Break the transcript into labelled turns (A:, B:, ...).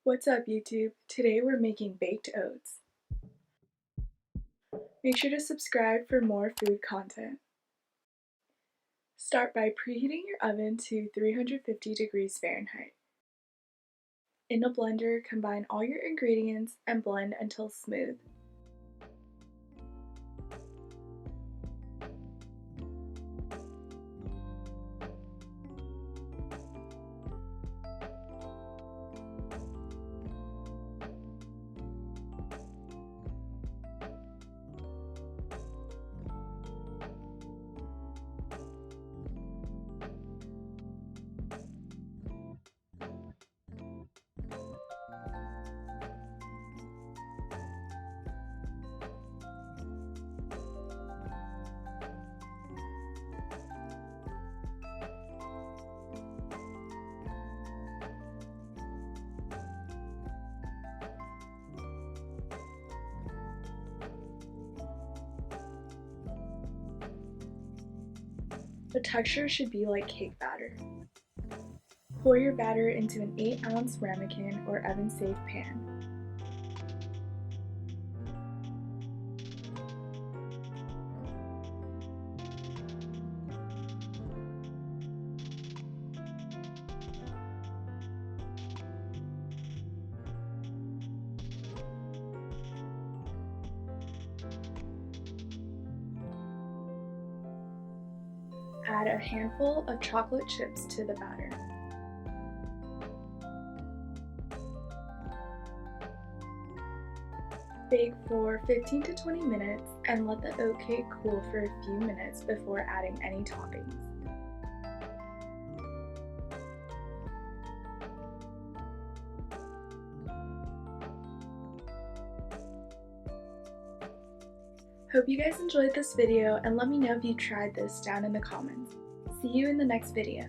A: What's up, YouTube? Today we're making baked oats. Make sure to subscribe for more food content. Start by preheating your oven to 350 degrees Fahrenheit. In a blender, combine all your ingredients and blend until smooth. The texture should be like cake batter. Pour your batter into an 8-ounce ramekin or oven-safe pan. Add a handful of chocolate chips to the batter. Bake for 15 to 20 minutes and let the oat cake cool for a few minutes before adding any toppings. Hope you guys enjoyed this video and let me know if you tried this down in the comments. See you in the next video.